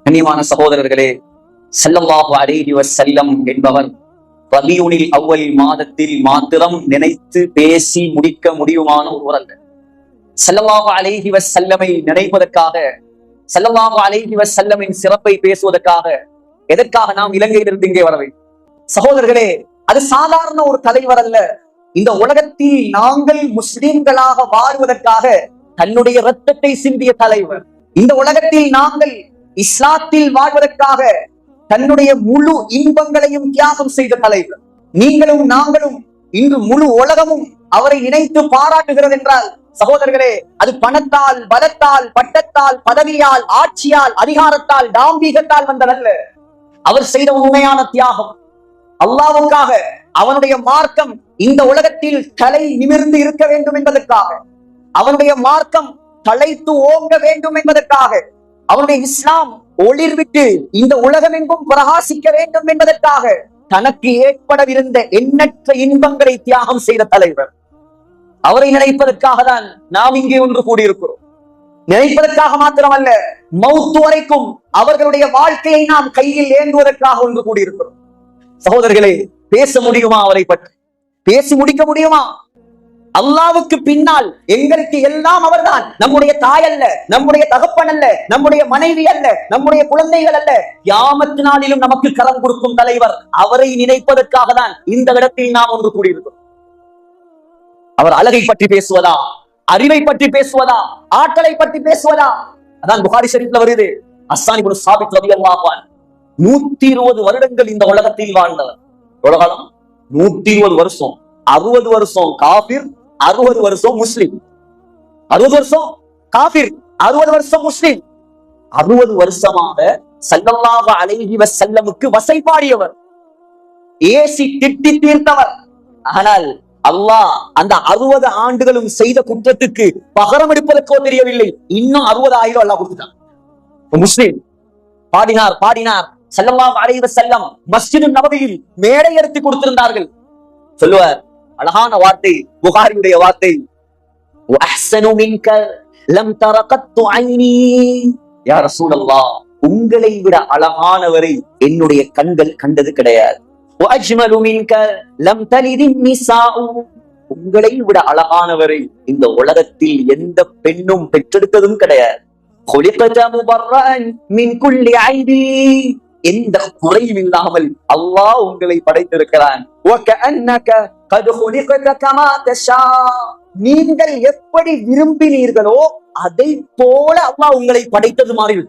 கண்ணியமான சகோதரர்களே, ஸல்லல்லாஹு அலைஹி வஸல்லம் என்பவர் ரபியுல் அவ்வல் மாதத்தில் மாத்திரம் நினைத்து பேசி முடிக்க முடியுமான ஒருவர் அல்ல. ஸல்லல்லாஹு அலைஹி வஸல்லமை நினைப்பதற்காக, ஸல்லல்லாஹு அலைஹி வஸல்லமின் சிறப்பை பேசுவதற்காக எதற்காக நாம் இலங்கையிலிருந்து இங்கே வர வேண்டும்? சகோதரர்களே, அது சாதாரண ஒரு தலைவர் அல்ல. இந்த உலகத்தில் நாங்கள் முஸ்லிம்களாக வாழ்வதற்காக தன்னுடைய இரத்தத்தை சிந்திய தலைவர். இந்த உலகத்தில் நாங்கள் இஸ்லாத்தில் வாழ்வதற்காக தன்னுடைய முழு இன்பங்களையும் தியாகம் செய்த தலைவர். நீங்களும் நாங்களும் இன்று முழு உலகமும் அவரை நினைத்து பாராட்டுகிறது என்றால் சகோதரர்களே, அது பணத்தால், பலத்தால், பட்டத்தால், பதவியால், ஆட்சியால், அதிகாரத்தால், டாம்பீகத்தால் வந்ததல்ல. அவர் செய்த உண்மையான தியாகம் அல்லாஹ்வுக்காக. அவனுடைய மார்க்கம் இந்த உலகத்தில் தலை நிமிர்ந்து இருக்க வேண்டும் என்பதற்காக, அவனுடைய மார்க்கம் தலைத்து ஓங்க வேண்டும் என்பதற்காக, அவனுடைய இஸ்லாம் ஒளிர்விட்டு இந்த உலகம் எங்கும் பிரகாசிக்க வேண்டும் என்பதற்காக தனக்கு ஏற்படவிருந்த எண்ணற்ற இன்பங்களை தியாகம் செய்த தலைவர். அவரை நினைப்பதற்காக தான் நாம் இங்கே ஒன்று கூடியிருக்கிறோம். நினைப்பதற்காக மாத்திரமல்ல, மௌத்து வரைக்கும் அவர்களுடைய வாழ்க்கையை நாம் கையில் ஏந்துவதற்காக ஒன்று கூடியிருக்கிறோம். சகோதரர்களே, பேச முடியுமா அவரை பற்றி? பேசி முடிக்க முடியுமா? அல்லாஹ்வுக்கு பின்னால் எங்களுக்கு எல்லாம் அவர்தான். நம்முடைய தாய் அல்ல, நம்முடைய தகப்பன் அல்ல, நம்முடைய மனைவி அல்ல, நம்முடைய குழந்தைகள் அல்ல. கியாமத் நாளிலும் நமக்கு கரம் கொடுக்கும் தலைவர். அவரை நினைப்பதற்காக தான் இந்த இடத்தில் நாம் ஒன்று கூடியிருக்கிறோம். அவர் அழகை பற்றி பேசுவதா, அறிவை பற்றி பேசுவதா, ஆற்றலை பற்றி பேசுவதா? அதான் புகாரி ஷரீஃப்ல வருது. ஹஸ்ஸான் இப்னு சாபித் ரலியல்லாஹு அன்ஹு 120 வருடங்கள் இந்த உலகத்தில் வாழ்ந்தவர். எவ்வளவு காலம்? 120 வருஷம். 60 வருஷம் காபிர், 60 வருஷம் முஸ்லிம். 60 வருஷம் காபிர், 60 வருஷம் முஸ்லிம். 60 வருஷமாக ஸல்லல்லாஹு அலைஹி வஸல்லமுக்கு வசைபாடியவர், ஏசி திட்டி தீர்த்தவர். ஆனால் அல்லாஹ் அந்த 60 ஆண்டுகளும் செய்த குற்றத்துக்கு பகரம் எடுப்பதற்கோ தெரியவில்லை. இன்னும் 60,000 அல்லாஹ் கொடுத்துட்டான். முஸ்லிம் பாடினார் ஸல்லல்லாஹு அலைஹி வஸல்லம் மஸ்ஜிது நபவியில் மேடை எடுத்து கொடுத்திருந்தார்கள். சொல்லுவார், அழகான வார்த்தை, புகாரியுடைய வார்த்தை, வஅஹ்ஸனு மின்க லம் தரகத்து ஐனி. யா ரசூலல்லாஹ், உங்களை விட அழகானவரை என்னுடைய கண்கள் கண்டது கிடையாது. வஅஜ்மலு மின்க லம் தலிதின் நிசாஉ. உங்களை விட அழகானவரை இந்த உலகத்தில் எந்த பெண்ணும் பெற்றெடுத்ததும் கிடையாது. خلقت مبرأ من كل عيب. எந்த குறையும் இல்லாமல் அல்லாஹ் உங்களை படைத்திருக்கிறான். وكأنك قد خلقت كما تشاء. நீங்கள் எப்படி விரும்பினீர்களோ அதை போல அல்லாஹ் உங்களை படைத்தது மாதிரி.